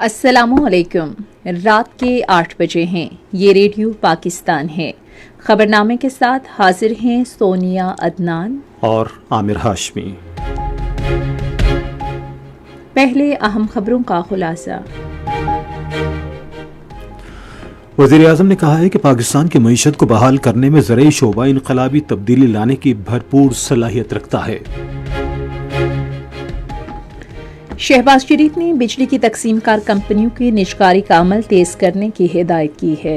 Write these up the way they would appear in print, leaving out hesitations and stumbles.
अस्सलामुअलैकुम। रात के 8 बजे हैं। ये रेडियो पाकिस्तान है। खबरनामे के साथ हाजिर हैं सोनिया अदनान और आमिर हाशमी। पहले अहम खबरों का खुलासा। वज़ीर-ए-आज़म ने कहा है कि पाकिस्तान की मईशत को बहाल करने में ज़राई शोबा इनकलाबी तब्दीली लाने की भरपूर सलाहियत रखता है। शहबाज शरीफ ने बिजली की तकसीम कार कंपनियों की निजकारी का अमल तेज करने की हिदायत की है।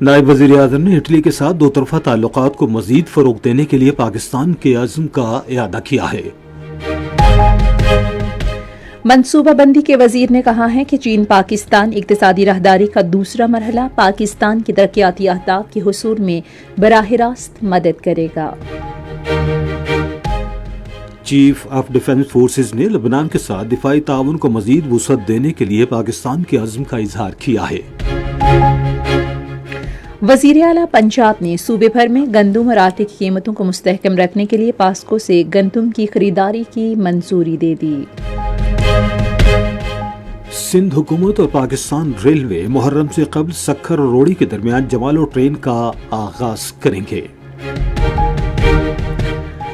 नायब वज़ीर-ए-आज़म ने इटली के साथ दो तरफा ताल्लुकात को मज़ीद फ़रोग़ देने के लिए पाकिस्तान के अज़्म का इआदा किया है। मनसूबाबंदी के वजीर ने कहा है कि चीन पाकिस्तान इक़्तिसादी राहदारी का दूसरा मरहला पाकिस्तान की तरक्याती अहदाफ के हुसूल में बराह रास्त मदद करेगा। चीफ ऑफ डिफेंस फोर्सेज ने लबनान के साथ दिफाई ताउन को मजीद वुसअत देने के लिए पाकिस्तान के अज़्म का इजहार किया है। वज़ीर आला पंजाब ने सूबे भर में गंदम और आटे की कीमतों को मुस्तहकम रखने के लिए पास्को से गंदम की खरीदारी की मंजूरी दे दी। सिंध हुकूमत और पाकिस्तान रेलवे मुहर्रम से कबल सक्खर और रोड़ी के दरमियान जमालो ट्रेन का आगाज करेंगे।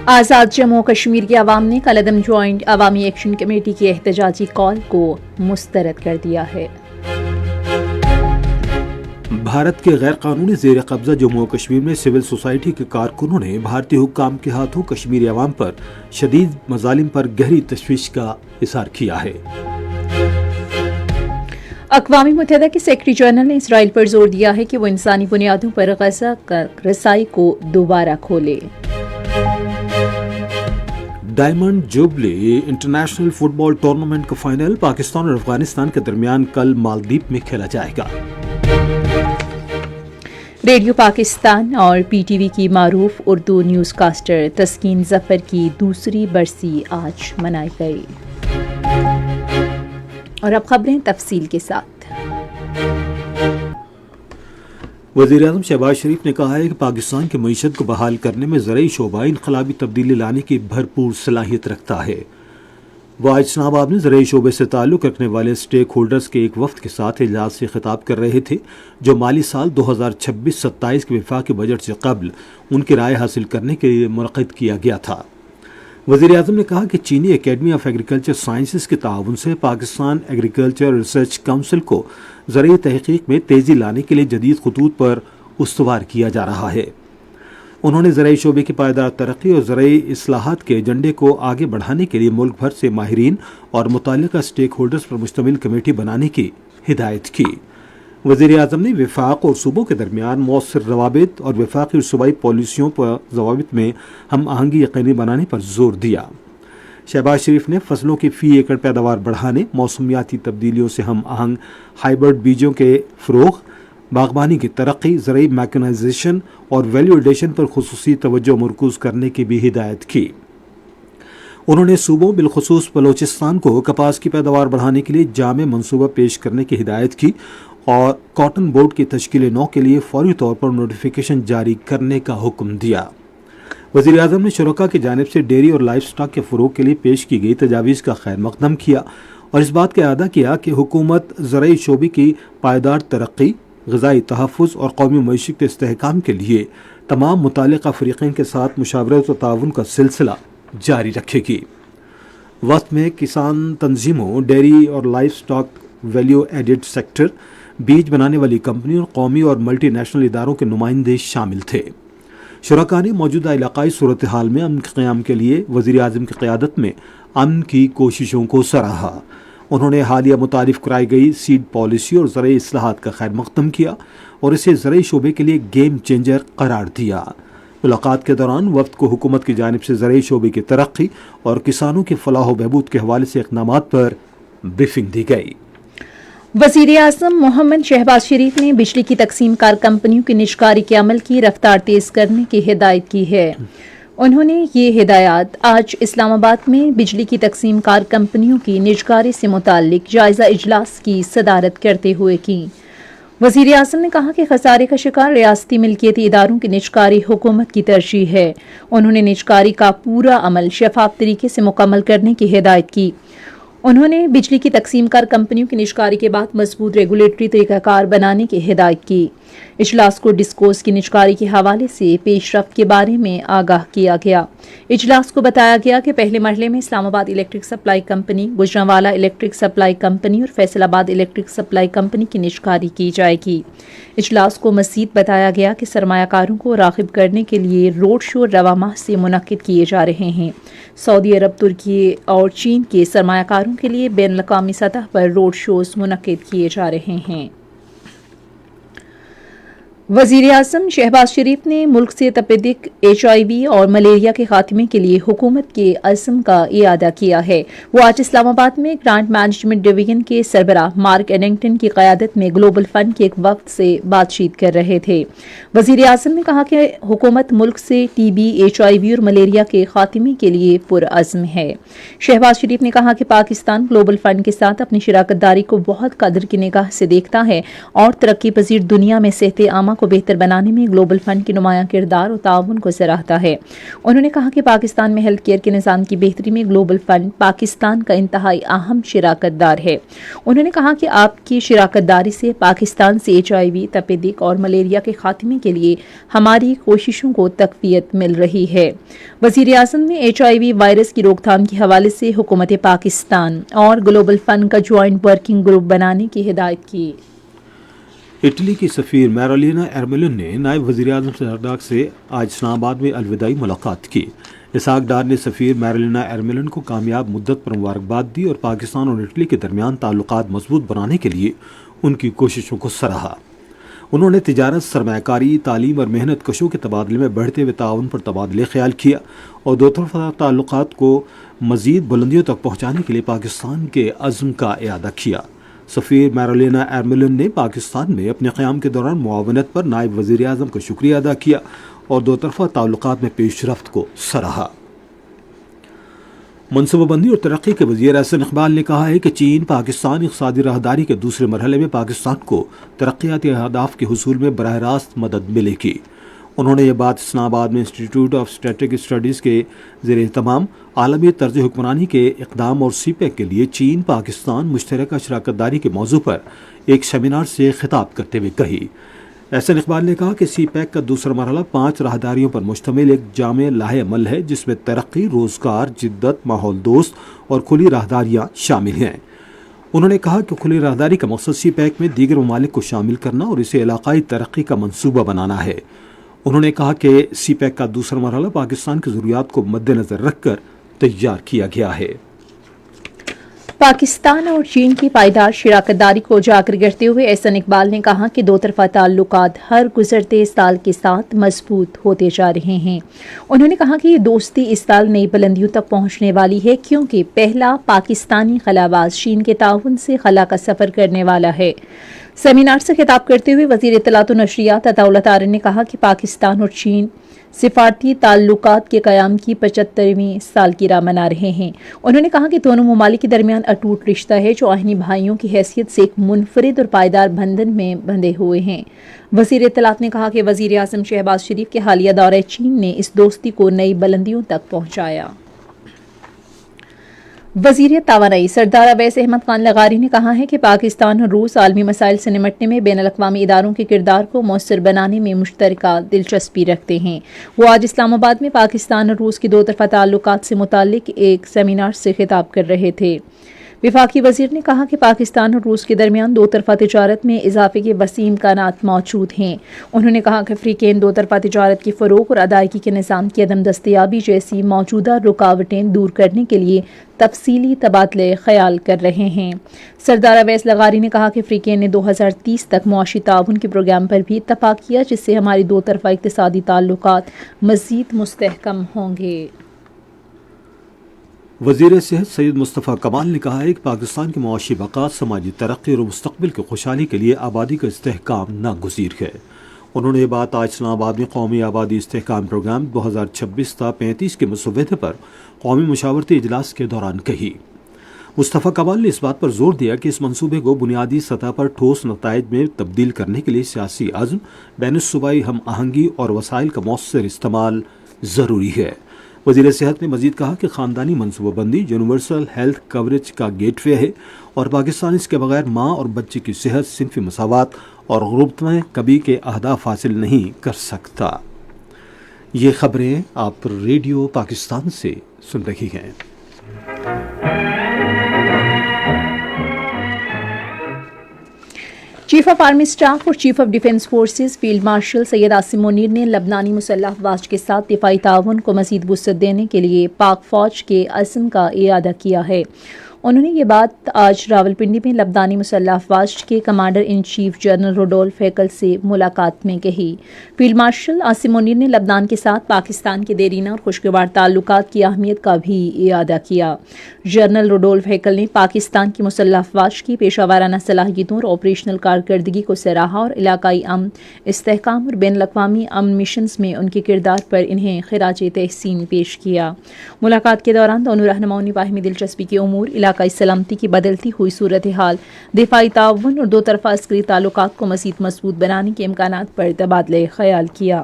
आज़ाद जम्मू कश्मीर की आवाम ने कल अदम ज्वाइंट अवामी एक्शन कमेटी की एहतजाजी कॉल को मुस्तरद कर दिया है। भारत के गैर कानूनी जेर कब्जा जम्मू और कश्मीर में सिविल सोसाइटी के कारकुनों ने भारतीय हुक्काम के हाथों कश्मीरी अवाम पर शदीद मजालिम पर गहरी तशवीश का इज़हार किया है। अक़वाम मुत्तहिदा के सेक्रेटरी जनरल ने इसराइल पर जोर दिया है कि वो इंसानी बुनियादों पर गज़ा का रसाई को दोबारा खोले। Diamond jubilee international football tournament का फाइनल पाकिस्तान और अफगानिस्तान के दरमियान कल मालदीव में खेला जाएगा। रेडियो पाकिस्तान और पीटीवी की मारूफ उर्दू न्यूज़ कास्टर तस्कीन जफर की दूसरी बरसी आज मनाई गई। और अब खबरें तफसील के साथ। वज़ीर-ए-आज़म शहबाज शरीफ ने कहा है कि पाकिस्तान की मईशत को बहाल करने में ज़राई शोबा इनकलाबी तब्दीली लाने की भरपूर सलाहियत रखता है। वो आज इस्लामाबाद में ज़राई शोबे से ताल्लुक़ रखने वाले स्टेक होल्डर्स के एक वफ़द के साथ इजलास से खिताब कर रहे थे, जो माली साल 2026-27 के वफाकी बजट से कबल उनकी राय हासिल करने के लिए मुनक़िद किया गया था। वज़ीर-ए-आज़म ने कहा कि चीनी एकेडमी ऑफ एग्रीकल्चर साइंसेज के ताउन से पाकिस्तान एग्रीकल्चर रिसर्च काउंसिल को ज़राई तहक़ीक़ में तेज़ी लाने के लिए जदीद ख़ुतूत पर उस्तवार किया जा रहा है। उन्होंने ज़राई शोबे की पायदार तरक्की और ज़राई इस्लाहात के एजेंडे को आगे बढ़ाने के लिए मुल्क भर से माहिरीन और मुताल्लिक़ा स्टेक होल्डर्स पर मुश्तमिल कमेटी बनाने की हिदायत की। वज़ीर-ए-आज़म ने वफाक और सूबों के दरमियान मौसर रवाबित और वफाकी और सूबाई पॉलिसियों पर ज़वाबित में हम आहंगी यकीनी बनाने पर जोर दिया। शहबाज शरीफ ने फसलों की फ़ी एकड़ पैदावार बढ़ाने, मौसमियाती तब्दीलियों से हम आहंग हाइब्रिड बीजों के फ़रोग़, बागबानी की तरक्की, ज़राई मैकेनाइजेशन और वैल्यू एडिशन पर खुसूसी तवज्जो मरकूज़ करने की भी हिदायत की। उन्होंने सूबों बिलखुसूस बलोचिस्तान को कपास की पैदावार बढ़ाने के लिए जामे मनसूबा पेश करने की हिदायत की और कॉटन बोर्ड की तश्कील नौ के लिए फौरी तौर पर नोटिफिकेशन जारी करने का हुक्म दिया। वज़ीर-ए-आज़म ने शुरका की जानिब से डेयरी और लाइफ स्टॉक के फ़रोग़ के लिए पेश की गई तजावीज़ का खैर मक़दम किया और इस बात का अदा किया कि हुकूमत ज़राई शोबे की पायदार तरक्की, ग़िज़ाई तहफ़्फ़ुज़ और कौमी मईशत के इस्तेहकाम के लिए तमाम मुताल्लिक़ा फ़रीक़ैन के साथ मुशावरत और ताउन का सिलसिला जारी रखेगी। वक्त में किसान तंजीमों, डेयरी और life stock, value added sector, बीज बनाने वाली कंपनियों और कौमी और मल्टी नेशनल इदारों के नुमाइंदे शामिल थे। शुरका ने मौजूदा इलाकाई सूरत हाल में अमन के क़याम के लिए वज़ीर-ए-आज़म की क़यादत में अमन की कोशिशों को सराहा। उन्होंने हालिया मुतारिफ कराई गई सीड पॉलिसी और ज़राई इस्लाहात का खैर मक़दम किया और इसे ज़राई शोबे के लिए गेम चेंजर करार दिया। मुलाकात के दौरान वक्त को हुकूमत की जानिब से ज़राई शोबे की तरक्की और किसानों की फलाह व बहबूद के हवाले से इक़दामात पर ब्रीफिंग दी गई। वज़ीर-ए-आज़म मोहम्मद शहबाज शरीफ ने बिजली की तकसीम कार कंपनियों की निजकारी के अमल की रफ्तार तेज करने की हिदायत की है। انہوں نے یہ ہدایات آج اسلام آباد میں بجلی کی تقسیم کار کمپنیوں کی نجکاری سے متعلق جائزہ اجلاس کی صدارت کرتے ہوئے کی۔ وزیر اعظم نے کہا کہ خسارے کا شکار ریاستی ملکیتی اداروں کی نجکاری حکومت کی ترجیح ہے۔ انہوں نے نجکاری کا پورا عمل شفاف طریقے سے مکمل کرنے کی ہدایت کی۔ انہوں نے بجلی کی تقسیم کار کمپنیوں کی نجکاری کے بعد مضبوط ریگولیٹری طریقہ کار بنانے کی ہدایت کی۔ اجلاس کو ڈسکوز کی نجکاری کے حوالے سے پیش رفت کے بارے میں آگاہ کیا گیا۔ اجلاس کو بتایا گیا کہ پہلے مرحلے میں اسلام آباد electric supply company, Gujranwala electric supply company اور فیصل آباد الیکٹرک سپلائی کمپنی کی نجکاری کی جائے گی۔ اجلاس کو مزید بتایا گیا کہ سرمایہ کاروں کو راغب کرنے کے لیے روڈ شو رواں ماہ سے منعقد کیے جا رہے ہیں۔ سعودی عرب، ترکی اور چین کے سرمایہ کاروں کے لیے بین الاقوامی سطح پر روڈ شوز منعقد کیے جا رہے ہیں۔ وزیر اعظم شہباز شریف نے ملک سے تپیدک HIV اور ملیریا کے خاتمے کے لیے حکومت کے عزم کا اعادہ کیا ہے۔ وہ آج اسلام آباد میں گرانٹ مینجمنٹ ڈویژن کے سربراہ مارک ایڈنگٹن کی قیادت میں گلوبل فنڈ کے ایک وفد سے بات چیت کر رہے تھے۔ وزیر اعظم نے کہا کہ حکومت ملک سے TB، HIV اور ملیریا کے خاتمے کے لیے پرعزم ہے۔ شہباز شریف نے کہا کہ پاکستان گلوبل فنڈ کے ساتھ اپنی شراکت داری کو بہت قدر کی نگاہ سے دیکھتا ہے اور ترقی پذیر دنیا میں صحت عامہ کو بہتر بنانے میں گلوبل فنڈ کی نمایاں کردار اور تعاون کو سراہتا ہے۔ انہوں نے کہا کہ پاکستان میں ہیلتھ کیئر کے نظام کی بہتری میں گلوبل فنڈ پاکستان کا انتہائی اہم شراکت دار ہے۔ انہوں نے کہا کہ آپ کی شراکت داری سے پاکستان سے HIV، تپیدک اور ملیریا کے خاتمے کے لیے ہماری کوششوں کو تقویت مل رہی ہے۔ وزیر اعظم نے HIV وائرس کی روک تھام کے حوالے سے حکومت پاکستان اور گلوبل فنڈ کا جوائنٹ ورکنگ گروپ بنانے کی ہدایت کی۔ اٹلی کی سفیر میرولینا ایرملن نے نائب وزیر اعظم اسحاق سے آج اسلام آباد میں الوداعی ملاقات کی۔ اسحاق ڈار نے سفیر میرولینا ایرملن کو کامیاب مدت پر مبارکباد دی اور پاکستان اور اٹلی کے درمیان تعلقات مضبوط بنانے کے لیے ان کی کوششوں کو سراہا۔ انہوں نے تجارت، سرمایہ کاری، تعلیم اور محنت کشوں کے تبادلے میں بڑھتے ہوئے تعاون پر تبادلہ خیال کیا اور دو طرفہ تعلقات کو مزید بلندیوں تک پہنچانے کے لیے پاکستان کے عزم کا اعادہ کیا۔ سفیر میرولینا ایرملن نے پاکستان میں اپنے قیام کے دوران معاونت پر نائب وزیر اعظم کا شکریہ ادا کیا اور دو طرفہ تعلقات میں پیش رفت کو سراہا۔ منصوبہ بندی اور ترقی کے وزیر احسن اقبال نے کہا ہے کہ چین پاکستان اقتصادی راہداری کے دوسرے مرحلے میں پاکستان کو ترقیاتی اہداف کے حصول میں براہ راست مدد ملے گی۔ انہوں نے یہ بات اسلام آباد میں انسٹی ٹیوٹ آف اسٹریٹجک اسٹڈیز کے زیر اہتمام عالمی طرز حکمرانی کے اقدام اور CPEC کے لیے چین پاکستان مشترکہ شراکت داری کے موضوع پر ایک سیمینار سے خطاب کرتے ہوئے کہی۔ احسن اقبال نے کہا کہ CPEC کا دوسرا مرحلہ 5 راہداریوں پر مشتمل ایک جامع لاہ عمل ہے جس میں ترقی، روزگار، جدت، ماحول دوست اور کھلی راہداریاں شامل ہیں۔ انہوں نے کہا کہ کھلی راہداری کا مقصد CPEC میں دیگر ممالک کو شامل کرنا اور اسے علاقائی ترقی کا منصوبہ بنانا ہے۔ انہوں نے کہا کہ CPEC کا دوسرا مرحلہ پاکستان کی ضروریات کو مد نظر رکھ کر تیار کیا گیا ہے۔ پاکستان اور چین کی پائیدار شراکت داری کو اجاگر کرتے ہوئے احسن اقبال نے کہا کہ دو طرفہ تعلقات ہر گزرتے سال کے ساتھ مضبوط ہوتے جا رہے ہیں۔ انہوں نے کہا کہ یہ دوستی اس سال نئی بلندیوں تک پہنچنے والی ہے کیونکہ پہلا پاکستانی خلا باز چین کے تعاون سے خلا کا سفر کرنے والا ہے۔ سیمینار سے خطاب کرتے ہوئے وزیر اطلاعات و نشریات عطاءاللہ طارق نے کہا کہ پاکستان اور چین سفارتی تعلقات کے قیام کی 75ویں سالگرہ منا رہے ہیں۔ انہوں نے کہا کہ دونوں ممالک کے درمیان اٹوٹ رشتہ ہے جو آہنی بھائیوں کی حیثیت سے ایک منفرد اور پائیدار بندھن میں بندھے ہوئے ہیں۔ وزیر اطلاعات نے کہا کہ وزیر اعظم شہباز شریف کے حالیہ دورہ چین نے اس دوستی کو نئی بلندیوں تک پہنچایا۔ وزیر توانائی سردار اویس احمد خان لغاری نے کہا ہے کہ پاکستان اور روس عالمی مسائل سے نمٹنے میں بین الاقوامی اداروں کے کردار کو مؤثر بنانے میں مشترکہ دلچسپی رکھتے ہیں۔ وہ آج اسلام آباد میں پاکستان اور روس کی دو طرفہ تعلقات سے متعلق ایک سیمینار سے خطاب کر رہے تھے۔ وفاقی وزیر نے کہا کہ پاکستان اور روس کے درمیان دو طرفہ تجارت میں اضافے کے وسیع امکانات موجود ہیں۔ انہوں نے کہا کہ فریقین دو طرفہ تجارت کے فروغ اور ادائیگی کے نظام کی عدم دستیابی جیسی موجودہ رکاوٹیں دور کرنے کے لیے تفصیلی تبادلے خیال کر رہے ہیں۔ سردار اویس لغاری نے کہا کہ فریقین نے 2030 تک معاشی تعاون کے پروگرام پر بھی اتفاق کیا جس سے ہماری دو طرفہ اقتصادی تعلقات مزید مستحکم ہوں گے۔ وزیر صحت سید مصطفیٰ کمال نے کہا ہے کہ پاکستان کی معاشی بقا، سماجی ترقی اور مستقبل کی خوشحالی کے لیے آبادی کا استحکام ناگزیر ہے۔ انہوں نے یہ بات آج اسلام آباد میں قومی آبادی استحکام پروگرام 2026-35 کے مسودے پر قومی مشاورتی اجلاس کے دوران کہی۔ مصطفیٰ کمال نے اس بات پر زور دیا کہ اس منصوبے کو بنیادی سطح پر ٹھوس نتائج میں تبدیل کرنے کے لیے سیاسی عزم، بین الصوبائی ہم آہنگی اور وسائل کا مؤثر استعمال ضروری ہے۔ وزیر صحت نے مزید کہا کہ خاندانی منصوبہ بندی یونیورسل ہیلتھ کوریج کا گیٹ وے ہے اور پاکستان اس کے بغیر ماں اور بچے کی صحت، صنفی مساوات اور غربت میں کبھی کے اہداف حاصل نہیں کر سکتا۔ یہ خبریں آپ ریڈیو پاکستان سے سن رہی ہیں۔ چیف آف آرمی اسٹاف اور chief of defence forces field marshal Syed Asim Munir نے لبنانی مسلح افواج کے ساتھ دفاعی تعاون کو مزید وسعت دینے کے لیے پاک فوج کے عزم کا اعادہ کیا ہے۔ انہوں نے یہ بات آج راولپنڈی میں لبنانی مسلح افواج کے commander in chief general Rodolphe Haykal سے ملاقات میں کہی۔ فیلڈ مارشل عاصم منیر نے لبنان کے ساتھ پاکستان کے دیرینہ اور خوشگوار تعلقات کی اہمیت کا بھی اعادہ کیا۔ جنرل روڈولف ہیکل نے پاکستان کی مسلح افواج کی پیشہ ورانہ صلاحیتوں اور آپریشنل کارکردگی کو سراہا اور علاقائی امن، استحکام اور بین الاقوامی امن مشنز میں ان کے کردار پر انہیں خراج تحسین پیش کیا۔ ملاقات کے دوران دونوں رہنماؤں نے باہمی دلچسپی کے امور، علاقائی سلامتی کی بدلتی ہوئی صورتحال، دفاعی تعاون اور دو طرفہ عسکری تعلقات کو مزید مضبوط بنانے کے امکانات پر تبادلہ خیال کیا۔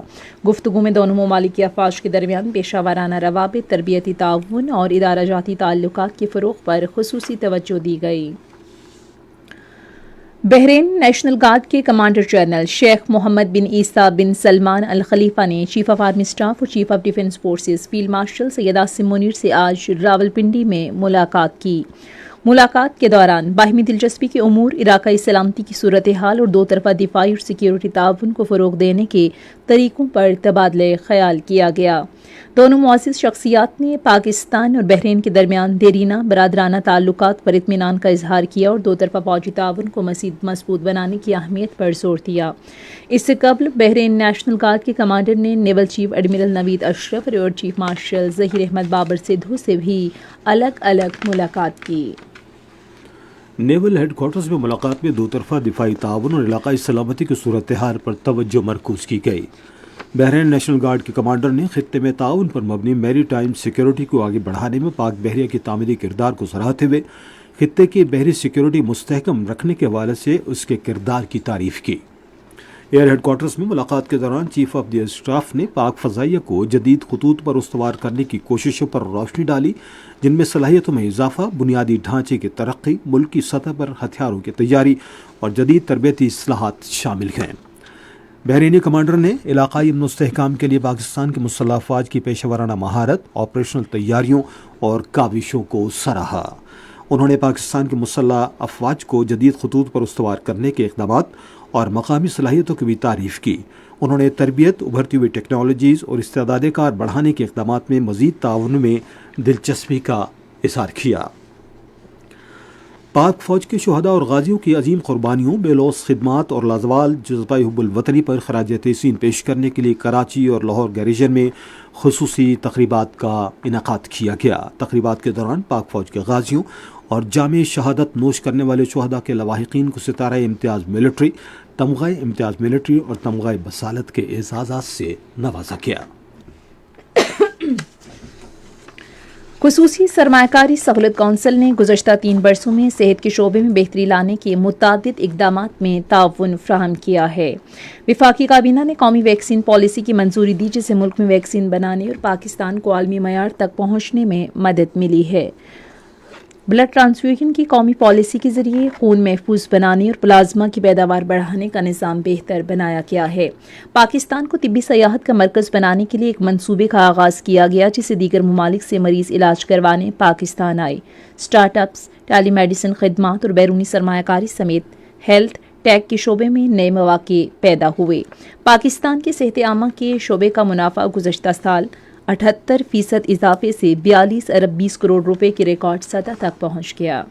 گفتگو میں دونوں ممالک کی افواج کے درمیان پیشہ ورانہ روابط، تربیتی تعاون اور ادارہ جاتی تعلقات کے فروغ پر خصوصی توجہ دی گئی۔ بحرین نیشنل گارڈ کے commander general Sheikh Mohammed bin Isa bin Salman Al Khalifa نے چیف آف آرمی اسٹاف اور chief of defence forces field marshal Syed Asim Munir سے آج راولپنڈی میں ملاقات کی۔ ملاقات کے دوران باہمی دلچسپی کے امور، علاقائی سلامتی کی صورتحال اور دو طرفہ دفاعی اور سیکیورٹی تعاون کو فروغ دینے کے طریقوں پر تبادلہ خیال کیا گیا۔ دونوں معزز شخصیات نے پاکستان اور بحرین کے درمیان دیرینہ برادرانہ تعلقات پر اطمینان کا اظہار کیا اور دو طرفہ فوجی تعاون کو مزید مضبوط بنانے کی اہمیت پر زور دیا۔ اس سے قبل بحرین نیشنل گارڈ کے کمانڈر نے naval chief admiral Naveed Ashraf اور air chief marshal Zaheer Ahmed Babar Sidhu سے بھی الگ الگ ملاقات کی۔ نیول ہیڈ کوارٹرز میں ملاقات میں دو طرفہ دفاعی تعاون اور علاقائی سلامتی کی صورتحال پر توجہ مرکوز کی گئی۔ بحرین نیشنل گارڈ کے کمانڈر نے خطے میں تعاون پر مبنی میری ٹائم سیکیورٹی کو آگے بڑھانے میں پاک بحریہ کی تعمیری کردار کو سراہتے ہوئے خطے کی بحری سیکیورٹی مستحکم رکھنے کے حوالے سے اس کے کردار کی تعریف کی۔ ایئر ہیڈ کوارٹرز میں ملاقات کے دوران chief of the air staff نے پاک فضائیہ کو جدید خطوط پر استوار کرنے کی کوششوں پر روشنی ڈالی، جن میں صلاحیتوں میں اضافہ، بنیادی ڈھانچے کی ترقی، ملکی سطح پر ہتھیاروں کی تیاری اور جدید تربیتی اصلاحات شامل ہیں۔ بحرینی کمانڈر نے علاقائی امن و استحکام کے لیے پاکستان کی مسلح افواج کی پیشہ ورانہ مہارت، آپریشنل تیاریوں اور کاوشوں کو سراہا۔ انہوں نے پاکستان کی مسلح افواج کو جدید خطوط پر استوار کرنے کے اقدامات اور مقامی صلاحیتوں کی بھی تعریف کی۔ انہوں نے تربیت، ابھرتی ہوئی ٹیکنالوجیز اور استعداد کار بڑھانے کے اقدامات میں مزید تعاون میں دلچسپی کا اظہار کیا۔ پاک فوج کے شہداء اور غازیوں کی عظیم قربانیوں، بے لوث خدمات اور لازوال جذبہ حب الوطنی پر خراج تحسین پیش کرنے کے لیے کراچی اور لاہور گیریژن میں خصوصی تقریبات کا انعقاد کیا گیا۔ تقریبات کے دوران پاک فوج کے غازیوں اور جامع شہادت نوش کرنے والے شہداء کے لواحقین کو ستارہ امتیاز ملٹری، تمغہ امتیاز ملٹری اور تمغہ بصالت کے اعزازات سے نوازا گیا۔ خصوصی سرمایہ کاری سہولت کونسل نے گزشتہ 3 برسوں میں صحت کے شعبے میں بہتری لانے کے متعدد اقدامات میں تعاون فراہم کیا ہے۔ وفاقی کابینہ نے قومی ویکسین پالیسی کی منظوری دی، جس سے ملک میں ویکسین بنانے اور پاکستان کو عالمی معیار تک پہنچنے میں مدد ملی ہے۔ بلڈ ٹرانسفیوژن کی قومی پالیسی کے ذریعے خون محفوظ بنانے اور پلازما کی پیداوار بڑھانے کا نظام بہتر بنایا گیا ہے۔ پاکستان کو طبی سیاحت کا مرکز بنانے کے لیے ایک منصوبے کا آغاز کیا گیا، جسے دیگر ممالک سے مریض علاج کروانے پاکستان آئے۔ اسٹارٹ اپس، ٹیلی میڈیسن خدمات اور بیرونی سرمایہ کاری سمیت ہیلتھ ٹیک کے شعبے میں نئے مواقع پیدا ہوئے۔ پاکستان کے صحت عامہ کے شعبے کا منافع گزشتہ سال 78% اضافے سے 42 ارب 20 کروڑ روپے کی ریکارڈ سطح تک پہنچ گیا۔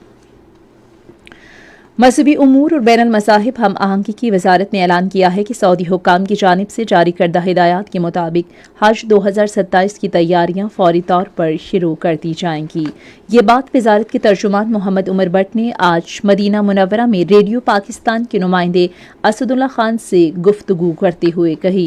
मजहबी उमूर और बैनुल मज़ाहिब हम आहंगी की वजारत ने ऐलान किया है कि सऊदी हुक्काम की जानिब से जारी करदा हिदायत के मुताबिक हज 2027 की तैयारियां फौरी तौर पर शुरू कर दी जाएंगी। ये बात वजारत के तर्जुमान मोहम्मद उमर भट्ट ने आज मदीना मुनव्वरा में रेडियो पाकिस्तान के नुमाइंदे असदुल्ला खान से गुफ्तगू करते हुए कही।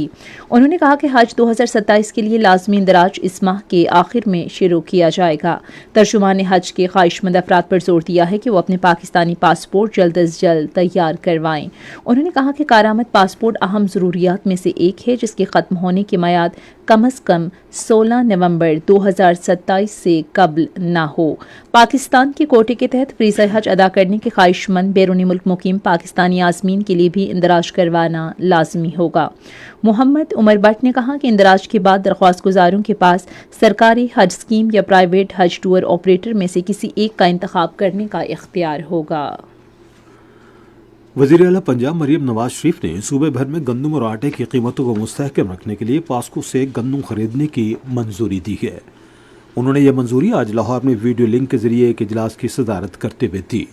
उन्होंने कहा कि हज 2027 के लिए लाजमी इंदराज इस माह के आखिर में शुरू किया जाएगा। तर्जुमान ने हज के ख्वाहिशमंद अफराद पर जोर दिया है कि वो अपने पाकिस्तानी पासपोर्ट जल्द अज जल्द तैयार करवाएं। उन्होंने कहा कि कारामद पासपोर्ट अहम ज़रूरियात में से एक है जिसके ख़त्म होने की मियाद कम अज़ कम 16 नवंबर 2027 से कबल न हो। पाकिस्तान के कोटे के तहत फ़रीज़ा हज अदा करने के ख्वाहिशमंद बैरूनी मुल्क मुकीम पाकिस्तानी आज़मीन के लिए भी इंदराज करवाना लाजमी होगा। मोहम्मद उमर भट्ट ने कहा कि इंदराज के बाद दरख्वास्त गुजारों के पास सरकारी हज स्कीम या प्राइवेट हज टूर ऑपरेटर में से किसी एक का इंतखाब करने का इख्तियार होगा। वज़ीर आला पंजाब मरीम नवाज शरीफ ने सूबे भर में गंदम और आटे की कीमतों को मुस्तहकम रखने के लिए पास्को से गंदम खरीदने की मंजूरी दी है। उन्होंने यह मंजूरी आज लाहौर में वीडियो लिंक के जरिए एक इजलास की सदारत करते हुए दी।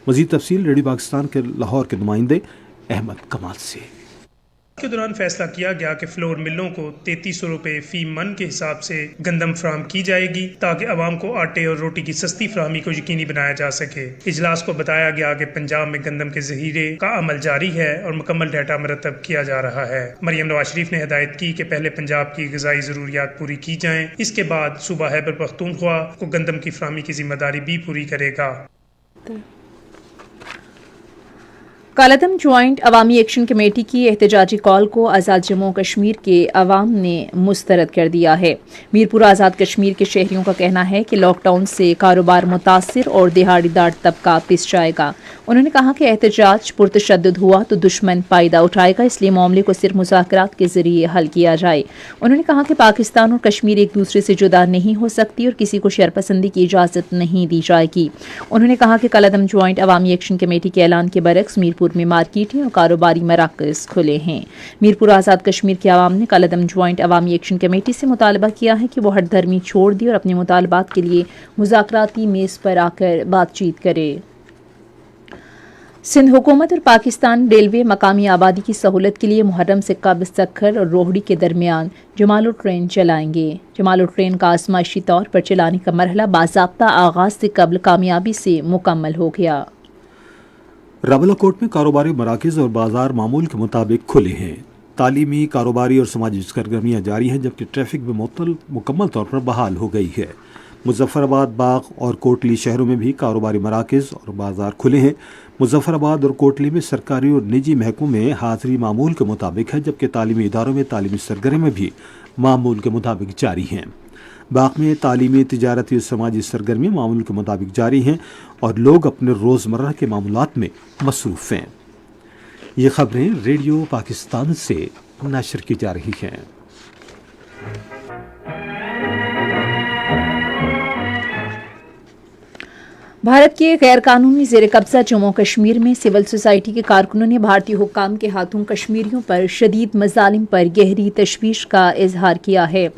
मज़ीद तफसील रेडियो पाकिस्तान के लाहौर के नुमाइंदे अहमद कमाल से। के दौरान फैसला किया गया कि फ्लोर मिलों को 3300 रुपये फी मन के हिसाब से गंदम फराहम की जाएगी ताकि अवाम को आटे और रोटी की सस्ती फराहमी को यकीनी बनाया जा सके। इजलास को बताया गया कि पंजाब में गंदम के ज़ख़ीरे का अमल जारी है और मुकम्मल डाटा मरतब किया जा रहा है। मरियम नवाज शरीफ ने हिदायत की कि पहले पंजाब की ग़िज़ाई ज़रूरियात पूरी की जाएँ, इसके बाद सूबा खैबर पख्तूनख्वा को गंदम की फराहमी की जिम्मेदारी भी पूरी करेगा। कालादम ज्वाइंट अवामी एक्शन कमेटी की एहतजाजी कॉल को आज़ाद जम्मू कश्मीर के अवाम ने मुस्तरद कर दिया है। मीरपुर आज़ाद कश्मीर के शहरियों का कहना है कि लॉकडाउन से कारोबार मुतासिर और दिहाड़ीदार तबका पिस जाएगा। उन्होंने कहा कि एहतजाज पुरतशद्दुद हुआ तो दुश्मन फ़ायदा उठाएगा, इसलिए मामले को सिर्फ मुज़ाकरात के जरिए हल किया जाए। उन्होंने कहा कि पाकिस्तान और कश्मीर एक दूसरे से जुदा नहीं हो सकती और किसी को शरपसंदी की इजाज़त नहीं दी जाएगी। उन्होंने कहा कि कालादम ज्वाइंट अवामी एक्शन कमेटी के ऐलान के बरक्स मीरपुर में मार्केटें और कारोबारी मराकज़ खुले हैं। मीरपुर आज़ाद कश्मीर के अवाम ने कालादम ज्वाइंट अवामी एक्शन कमेटी से मुतालबा किया है कि वो हट धर्मी छोड़ दी और अपने मुतालबात के लिए मुज़ाकराती मेज़ पर आकर बातचीत करे। सिंध हुकूमत और पाकिस्तान रेलवे मकामी आबादी की सहूलत के लिए मुहर्रम से कब्ल सक्खर और रोहड़ी के दरमियान जमालो ट्रेन चलाएंगे। जमालो ट्रेन का आजमाइशी तौर पर चलाने का मरहला बाज़ाब्ता आगाज से कब्ल कामयाबी से मुकम्मल हो गया। रावलाकोट में कारोबारी मराकज़ और बाजार मामूल के मुताबिक खुले हैं। तालीमी, कारोबारी और समाजी सरगर्मियाँ जारी हैं, जबकि ट्रैफिक भी मुकम्मल तौर पर बहाल हो गई है। मुजफ्फराबाद, बाग और कोटली शहरों में भी कारोबारी मराकज़ और बाजार खुले हैं। मुजफ्फराबाद और कोटली में सरकारी और निजी महकमों में हाज़िरी मामूल के मुताबिक है, जबकि तालीमी इदारों में तालीमी सरगर्मियाँ भी मामूल के मुताबिक जारी हैं। बाग में तालीमी, तिजारती और समाजी सरगर्मियाँ मामूल के मुताबिक जारी हैं और लोग अपने रोज़मर्रा के मामलात में मसरूफ़ हैं। ये खबरें रेडियो पाकिस्तान से नशर की जा रही हैं। भारत के गैर कानूनी ज़ेर कब्ज़ा जम्मू कश्मीर में सिविल सोसाइटी के कारकुनों ने भारतीय हुक्काम के हाथों कश्मीरियों पर शदीद मज़ालिम पर गहरी तशवीश का इजहार किया है।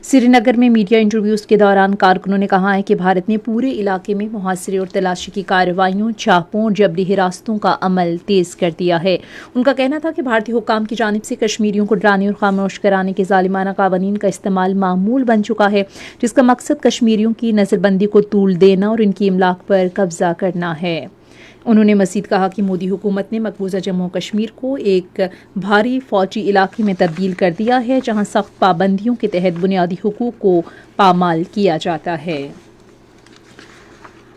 श्रीनगर में मीडिया इंटरव्यूज़ के दौरान कारकुनों ने कहा है कि भारत ने पूरे इलाके में मुहासिरे और तलाशी की कार्रवाइयों, छापों और जबरी हिरासतों का अमल तेज़ कर दिया है। उनका कहना था कि भारतीय हुक्काम की जानिब से कश्मीरियों को डराने और खामोश कराने के ज़ालिमाना कानून का इस्तेमाल मामूल बन चुका है, जिसका मकसद कश्मीरियों की नज़रबंदी को तूल देना और इनकी इमलाक पर कब्जा करना है। उन्होंने मज़ीद कहा कि मोदी हुकूमत ने मकबूजा जम्मू कश्मीर को एक भारी फौजी इलाके में तब्दील कर दिया है, जहां सख्त पाबंदियों के तहत बुनियादी हुकूक को पामाल किया जाता है।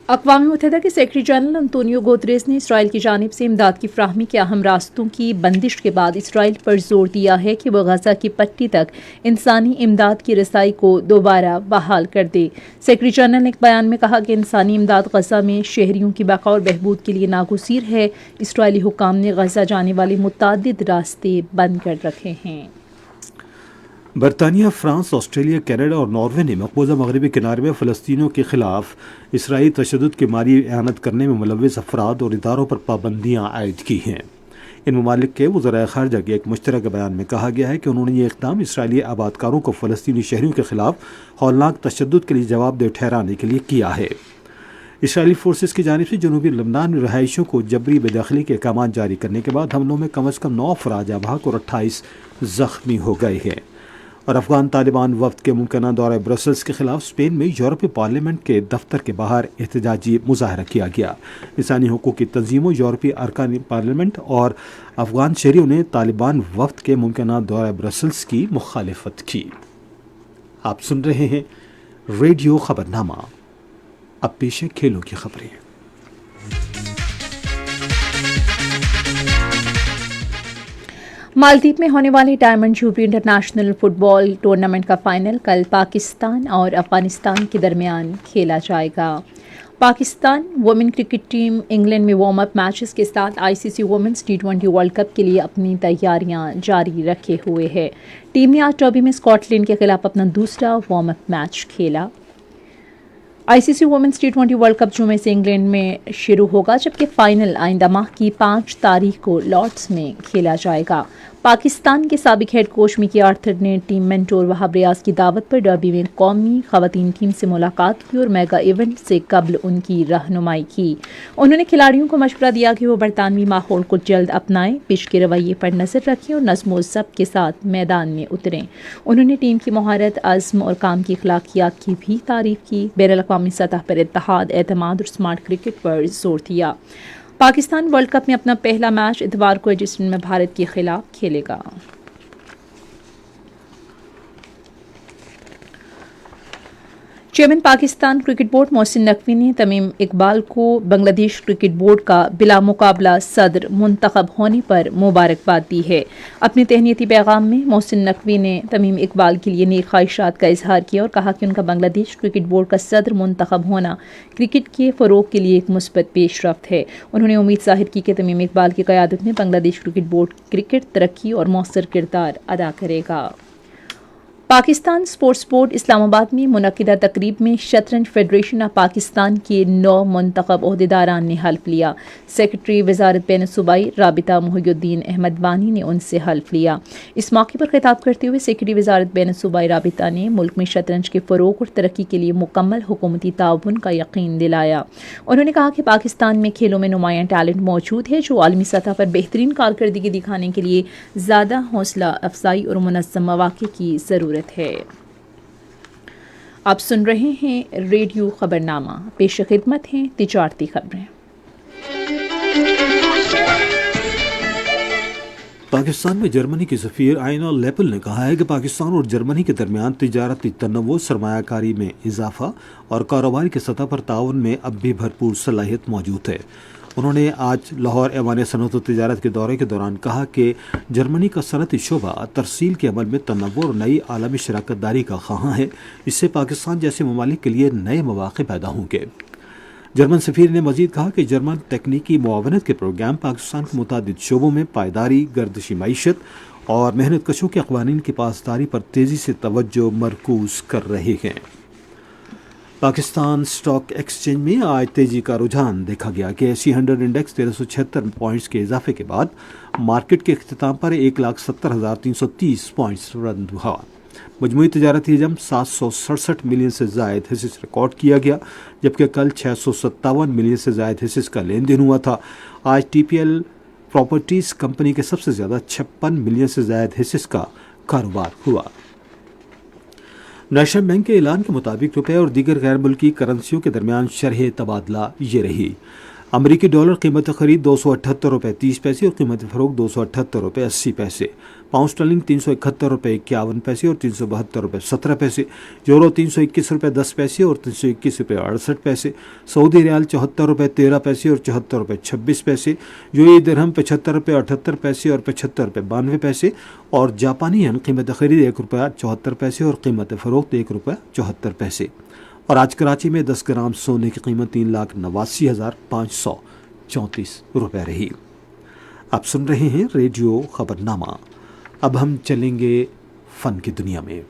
अक़वाम मुत्तहिदा के सेक्रेटरी जनरल अंतोनियो गुतरेस ने इसराइल की जानिब से इमदाद की फ्राहमी के अहम रास्तों की बंदिश के बाद इसराइल पर जोर दिया है कि वह गजा की पट्टी तक इंसानी इमदाद की रसाई को दोबारा बहाल कर दे। सेक्रेटरी जनरल ने एक बयान में कहा कि इंसानी इमदाद गजा में शहरियों की बका और बहबूद के लिए नागुज़ीर है। इसराइली हुक्काम ने गजा जाने वाले मुतअद्दिद रास्ते बंद कर रखे हैं। बरतानिया, फ्रांस, ऑस्ट्रेलिया, कनाडा और नॉर्वे ने मकबूजा मगरबी किनारे में फ़लस्तीनियों के खिलाफ इसराइली तशद्दुद की माली एहानत करने में मुलव्वस अफराद और इदारों पर पाबंदियाँ आयद की हैं। इन ममालिक के वज़राए ख़ारजा के एक मुश्तरका बयान में कहा गया है कि उन्होंने ये इक़दाम इसराइली आबादकारों को फ़लस्तीनी शहरियों के खिलाफ हौलनाक तशद्दुद के लिए जवाबदेह ठहराने के लिए किया है। اسرائیلی فورسز کی جانب سے جنوبی لبنان میں رہائشیوں کو جبری بے دخلی کے احکامات جاری کرنے کے بعد حملوں میں کم از کم 9 افراد جاں بحق اور 28 زخمی ہو گئے ہیں۔ اور افغان طالبان وفد کے ممکنہ دورہ برسلز کے خلاف اسپین میں یورپی پارلیمنٹ کے دفتر کے باہر احتجاجی مظاہرہ کیا گیا۔ انسانی حقوق کی تنظیموں، یورپی ارکان پارلیمنٹ اور افغان شہریوں نے طالبان وفد کے ممکنہ دورہ برسلز کی مخالفت کی۔ آپ سن رہے ہیں ریڈیو خبرنامہ۔ اب پیش ہے کھیلوں کی خبریں۔ مالدیپ میں ہونے والے diamond jubilee international football tournament کا فائنل کل پاکستان اور افغانستان کے درمیان کھیلا جائے گا۔ Pakistan women cricket team England میں وارم اپ میچز کے ساتھ ICC women's T20 world cup کے لیے اپنی تیاریاں جاری رکھے ہوئے ہے۔ ٹیم نے آج ڈربی میں اسکاٹ لینڈ کے خلاف اپنا دوسرا وارم اپ میچ کھیلا۔ ICC women's T20 world cup جمعے سے انگلینڈ میں شروع ہوگا، جبکہ فائنل آئندہ ماہ کی 5 تاریخ کو لارڈس میں کھیلا جائے گا۔ پاکستان کے سابق ہیڈ کوچ مکی آرتھر نے ٹیم مینٹور وہاب ریاض کی دعوت پر ڈربی میں قومی خواتین ٹیم سے ملاقات کی اور میگا ایونٹ سے قبل ان کی رہنمائی کی۔ انہوں نے کھلاڑیوں کو مشورہ دیا کہ وہ برطانوی ماحول کو جلد اپنائیں، پچ کے رویے پر نظر رکھیں اور نظم و ضبط کے ساتھ میدان میں اتریں۔ انہوں نے ٹیم کی مہارت، عزم اور کام کی اخلاقیات کی بھی تعریف کی۔ بین الاقوامی سطح پر اتحاد، اعتماد اور اسمارٹ کرکٹ پر زور دیا۔ پاکستان ورلڈ کپ میں اپنا پہلا میچ اتوار کو ایجسٹن میں بھارت کے خلاف کھیلے گا۔ Chairman Pakistan cricket board Mohsin Naqvi نے تمیم اقبال کو بنگلہ دیش کرکٹ بورڈ کا بلا مقابلہ صدر منتخب ہونے پر مبارکباد دی ہے۔ اپنے تہنیتی پیغام میں محسن نقوی نے تمیم اقبال کے لیے نیک خواہشات کا اظہار کیا اور کہا کہ ان کا بنگلہ دیش کرکٹ بورڈ کا صدر منتخب ہونا کرکٹ کے فروغ کے لیے ایک مثبت پیش رفت ہے۔ انہوں نے امید ظاہر کی کہ تمیم اقبال کی قیادت میں بنگلہ دیش کرکٹ بورڈ کرکٹ ترقی اور مؤثر کردار ادا کرے گا۔ پاکستان اسپورٹس بورڈ اسلام آباد میں منعقدہ تقریب میں شطرنج فیڈریشن آف پاکستان کے 9 منتخب عہدیداران نے حلف لیا۔ سیکرٹری وزارت بین الصوبائی رابطہ محی الدین احمد وانی نے ان سے حلف لیا۔ اس موقع پر خطاب کرتے ہوئے سیکرٹری وزارت بین الصوبائی رابطہ نے ملک میں شطرنج کے فروغ اور ترقی کے لیے مکمل حکومتی تعاون کا یقین دلایا۔ انہوں نے کہا کہ پاکستان میں کھیلوں میں نمایاں ٹیلنٹ موجود ہے، جو عالمی سطح پر بہترین کارکردگی دکھانے کے لیے زیادہ حوصلہ افزائی اور منظم مواقع کی ضرورت ہے۔ آپ سن رہے ہیں ریڈیو خبرنامہ، پیش خدمت ہیں تجارتی خبریں۔ پاکستان میں جرمنی کے سفیر آئینا لیپل نے کہا ہے کہ پاکستان اور جرمنی کے درمیان تجارتی تنوع، سرمایہ کاری میں اضافہ اور کاروبار کی سطح پر تعاون میں اب بھی بھرپور صلاحیت موجود ہے۔ انہوں نے آج لاہور ایوان صنعت و تجارت کے دورے کے دوران کہا کہ جرمنی کا صنعتی شعبہ ترسیل کے عمل میں تنوع اور نئی عالمی شراکت داری کا خواہاں ہے۔ اس سے پاکستان جیسے ممالک کے لیے نئے مواقع پیدا ہوں گے۔ جرمن سفیر نے مزید کہا کہ جرمن تکنیکی معاونت کے پروگرام پاکستان کے متعدد شعبوں میں پائیداری، گردشی معیشت اور محنت کشوں کے قوانین کی پاسداری پر تیزی سے توجہ مرکوز کر رہے ہیں۔ پاکستان اسٹاک ایکسچینج میں آج تیزی کا رجحان دیکھا گیا کہ ایسی 100 انڈیکس 1376 پوائنٹس کے اضافے کے بعد مارکیٹ کے اختتام پر 1,70,330 پوائنٹس بلند ہوا۔ مجموعی تجارتی حجم 767 ملین سے زائد حصص ریکارڈ کیا گیا، جبکہ کل 657 ملین سے زائد حصص کا لین دین ہوا تھا۔ آج TPL پراپرٹیز کمپنی کے سب سے زیادہ 56 ملین سے زائد حصص کا کاروبار ہوا۔ نیشنل بینک کے اعلان کے مطابق روپے اور دیگر غیر ملکی کرنسیوں کے درمیان شرح تبادلہ یہ رہی۔ امریکی ڈالر قیمت خرید 278 روپے 30 پیسے اور قیمت فروخت 278 روپے 80 پیسے، پاؤنڈ اسٹرلنگ 371 روپے 51 پیسے اور 372 روپے 17 پیسے، یورو 321 روپے 10 پیسے اور 321 روپے 68 پیسے، سعودی ریال 74 روپے 13 پیسے اور 74 روپے 26 پیسے، UAE درہم 75 روپے 78 پیسے اور 75 روپے 92 پیسے، اور جاپانی ین قیمت خرید 1 روپے 74 پیسے اور قیمت فروخت 1 روپے 74 پیسے۔ اور آج کراچی میں 10 گرام سونے کی قیمت 3,89,534 روپے رہی۔ آپ سن رہے ہیں ریڈیو خبرنامہ۔ اب ہم چلیں گے فن کی دنیا میں۔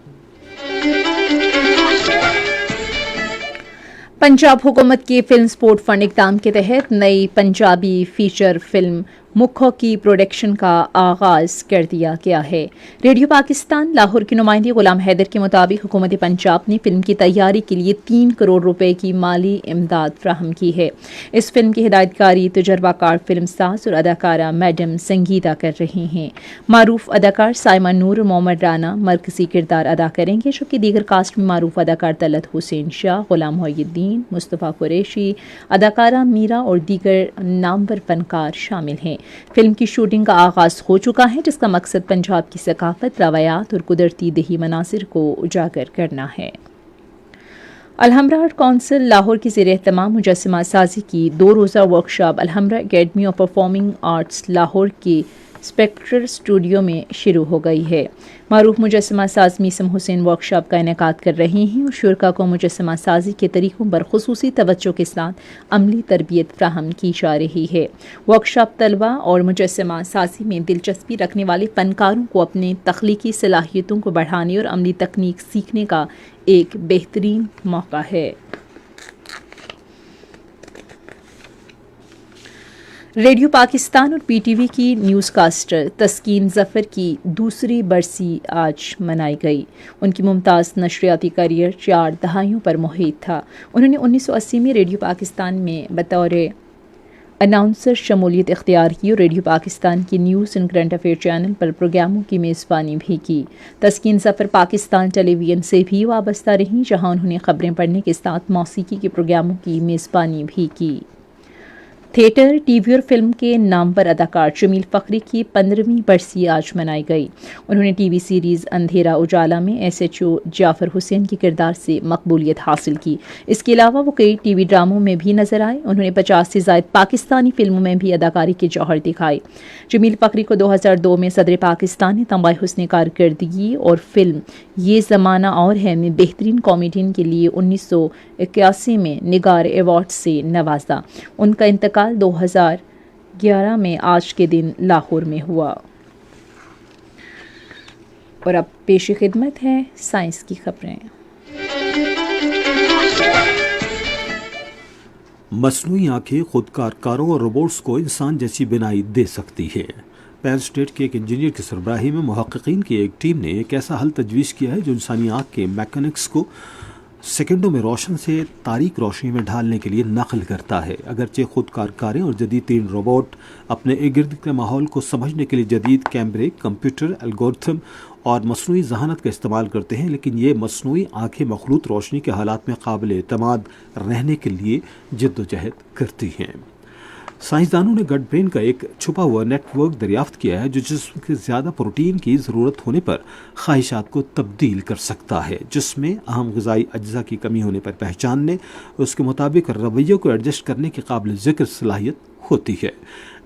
پنجاب حکومت کے فلم سپورٹ فنڈ اقدام کے تحت نئی پنجابی فیچر فلم मुख्य की प्रोडक्शन का आगाज कर दिया गया है। रेडियो पाकिस्तान लाहौर के नुमाइंदे गुलाम हैदर के मुताबिक हुकूमत पंजाब ने फिल्म की तैयारी के लिए 3 करोड़ रुपए की माली इमदाद फ्राहम की है। इस फिल्म की हिदायतकारी तजर्बाकार फिल्म साज और अदाकारा मैडम संगीता कर रही हैं। मारूफ अदाकार साइमा नूर और मोहम्मद राना मरकजी किरदार अदा करेंगे, जबकि दीगर कास्ट में मारूफ अदाकार तलत हुसैन शाह, गुलाम मोहिउद्दीन, मुस्तफ़ा कुरैशी, अदाकारा मीरा और दीगर नामवर फनकार शामिल हैं। फिल्म की शूटिंग का आगाज हो चुका है, जिसका मकसद पंजाब की सकाफत, रवायात और कुदरती दही मनासिर को उजागर करना है। अलहम्रा आर्ट काउंसिल लाहौर की ज़ेर एहतमाम मुजस्समा साजी की 2 रोज़ा workshop Alhamra academy of performing arts Lahore के स्पेक्ट्रल स्टूडियो में शुरू हो गई है। मारूफ मुजस्समा साज मीसम हुसैन वर्कशॉप का इनेकाद कर रही हैं और शुरका को मुजस्समा साजी के तरीक़ों पर खुसूसी तवज्जो के साथ अमली तरबियत फ्राहम की जा रही है। वर्कशॉप तलबा और मुजस्समा साजी में दिलचस्पी रखने वाले फ़नकारों को अपने तख्लीकी सलाहियतों को बढ़ाने और अमली तकनीक सीखने का एक बेहतरीन मौका है। रेडियो पाकिस्तान और पीटीवी की न्यूज़ कास्टर तस्कीन ज़फ़र की दूसरी बरसी आज मनाई गई। उनकी मुमताज़ नशरियाती करियर 4 दहाइयों पर मुहित था। उन्होंने 1980 में रेडियो पाकिस्तान में बतौर अनाउंसर शमूलियत इख्तियार की और रेडियो पाकिस्तान की news and current affair channel पर प्रोग्रामों की मेज़बानी भी की। तस्कीन ज़फ़र पाकिस्तान टेलीविज़न से भी वाबस्ता रहीं, जहां उन्होंने ख़बरें पढ़ने के साथ मौसीकी के प्रोग्रामों की मेज़बानी भी की। थिएटर, टीवी और फिल्म के नाम पर अदाकार जमील फ़खरी की 15वीं बरसी आज मनाई गई। उन्होंने टीवी सीरीज़ अंधेरा उजाला में SHO जाफ़र हुसैन के किरदार से मकबूलियत हासिल की। इसके अलावा वो कई टीवी ड्रामों में भी नजर आए। उन्होंने 50 से ज़ायद पाकिस्तानी फिल्मों में भी अदाकारी के जौहर दिखाए। जमील फ़खरी को 2002 में सदर पाकिस्तान ने तमग़ा हुस्न कारकर्दगी और फिल्म ये ज़माना और है में बेहतरीन कॉमेडियन के लिए 1981 में निगार अवार्ड से नवाजा। उनका इंतकाल 2011 में आज के दिन लाहौर में हुआ। और अब पेश खिदमत है साइंस की खबरें। मसनूई आंखें खुदकार कारों और रोबोट्स को इंसान जैसी बिनाई दे सकती है। पेन स्टेट के एक इंजीनियर की सरबराही में मुहक्किकीन की एक टीम ने एक ऐसा हल तजवीज़ किया है जो इंसानी आँख के मैकेनिक्स को सेकंडों में रोशन से तारीक रोशनी में ढालने के लिए नकल करता है। अगरचे खुदकार कारें और जदीद तीन रोबोट अपने इर्द के माहौल को समझने के लिए जदीद कैमरे, कंप्यूटर, एल्गोरिथम और मसनूई जहानत का इस्तेमाल करते हैं, लेकिन ये मसनूई आँखें मखलूत रोशनी के हालात में काबिल एतमाद रहने के लिए जद्दोजहद करती हैं। साइंसदानों ने गट ब्रेन का एक छुपा हुआ नेटवर्क दरियाफ्त किया है जो जिस्म के ज़्यादा प्रोटीन की ज़रूरत होने पर ख्वाहिशात को तब्दील कर सकता है, जिसमें अहम ग़िज़ाई अज्जा की कमी होने पर पहचानने उसके मुताबिक रवैये को एडजस्ट करने की काबिल ज़िक्र सलाहियत होती है।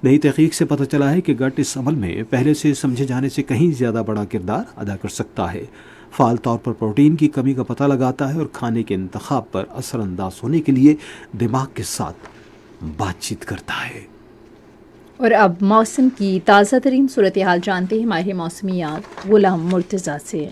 नई तहकीक से पता चला है कि गट इस अमल में पहले से समझे जाने से कहीं ज़्यादा बड़ा किरदार अदा कर सकता है। फ़ाल तौर पर प्रोटीन की कमी का पता लगाता है और खाने के इंतखाब पर असरअंदाज होने के लिए दिमाग के साथ बातचीत करता है। और अब मौसम की ताज़ा तरीन सूरत हाल जानते हैं माहिर मौसमियात गुलाम मुर्तज़ा से।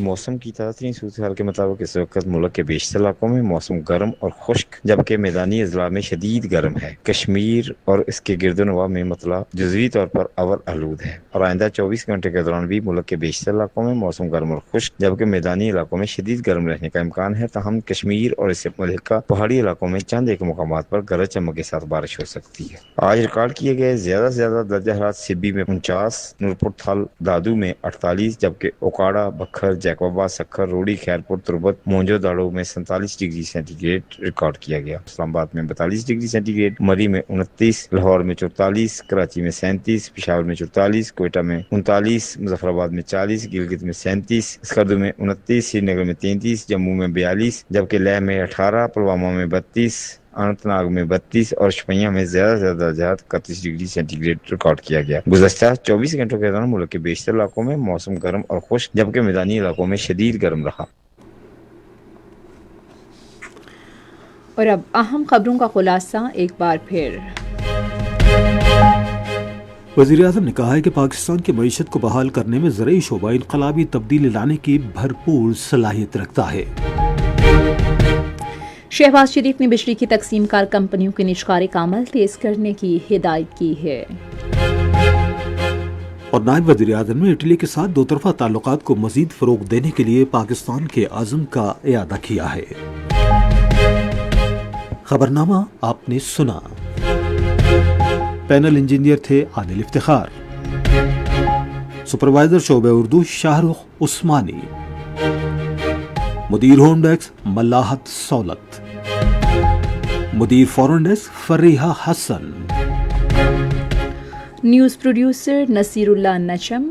मौसम की ताज़ा सूरत हाल के मुताबिक इस वक्त मुल्क के बेशतर इलाकों में मौसम गर्म और खुश्क जबकि मैदानी अजला में शदीद गर्म है। कश्मीर और इसके गिरदोनवा में मतला जुज़वी तौर पर अवल आलूद है और आइंदा 24 घंटे के दौरान भी मुल्क के बेशतर इलाकों में मौसम गर्म और खुश्क जबकि मैदानी इलाकों में शदीद गर्म रहने का इम्कान है। ताहम कश्मीर और इससे मुल्का पहाड़ी इलाकों में चंद एक मकामात पर गरज चमक के साथ बारिश हो सकती है। आज रिकॉर्ड किए गए ज्यादा से ज्यादा दर्जा हरारत सिब्बी में 49, नूरपुर थल दादू में 48, जबकि ओकाड़ा, बखर, जैकबाबाद, सक्खर, रोड़ी, खैरपुर, तुरबत, मोंजो दाड़ो में 47 डिग्री सेंटीग्रेड रिकॉर्ड किया गया। इस्लामाबाद में 42 डिग्री सेंटीग्रेड, मरी में 29, लाहौर में 44, कराची में 37, पेशावर में 44, कोयटा में 39, मुजफ्फराबाद में 40, गिलगित में 37, स्कर्दू में 29, श्रीनगर में 33, जम्मू में 42, जबकि लेह में 18, पुलवामा में 32, अनंतनाग में 32 और शोपियां में ज्यादा से ज्यादा दर्जा 31 डिग्री सेंटीग्रेड रिकॉर्ड किया गया। गुज़श्ता 24 घंटों के दौरान मुल्क के बेशतर इलाकों में मौसम गर्म और खुश्क जबकि मैदानी इलाकों में शदीद गर्म रहा। और अब अहम खबरों का खुलासा एक बार फिर। वज़ीर-ए-आज़म ने कहा है कि पाकिस्तान की मईशत को बहाल करने में ज़राई शोबा इनकलाबी तब्दीली लाने की भरपूर सलाहियत रखता है। शहबाज शरीफ ने बिजली की तकसीम कार कंपनियों के निजकारी का अमल तेज करने की हिदायत की है। और नायब वज़ीर-ए-आज़म ने इटली के साथ दो तरफा ताल्लुकात को मजीद फरोग देने के लिए पाकिस्तान के आज़म का इयादा किया है। खबरनामा आपने सुना। पैनल इंजीनियर थे आदिल इफ्तिखार, सुपरवाइजर शोबे उर्दू शाहरुख उस्मानी, मुदीर होम डेस्क मल्लाहत सौलत, मुदीर foreign desk Fariha Hasan, news producer Nasirullah नचम,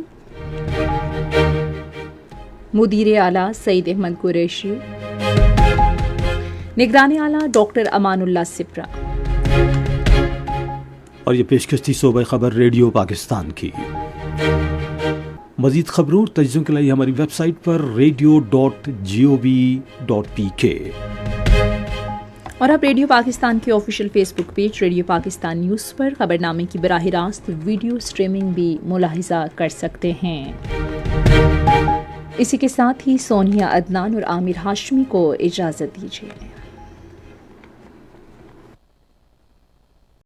मुदीर आला सईद अहमद कुरैशी, निगरानी आला डॉक्टर अमानुल्लाह सिप्रा। और ये पेशकश थी सूबे खबर रेडियो पाकिस्तान की। मजीद खबरों और तज्ज़ियों के लिए हमारी वेबसाइट पर radio.gov.pk और आप रेडियो पाकिस्तान के official Facebook page radio Pakistan news पर खबरनामे की बराह रास्त वीडियो स्ट्रीमिंग भी मुलाहिजा कर सकते हैं। इसी के साथ ही सोनिया अदनान और आमिर हाशमी को इजाज़त दीजिए।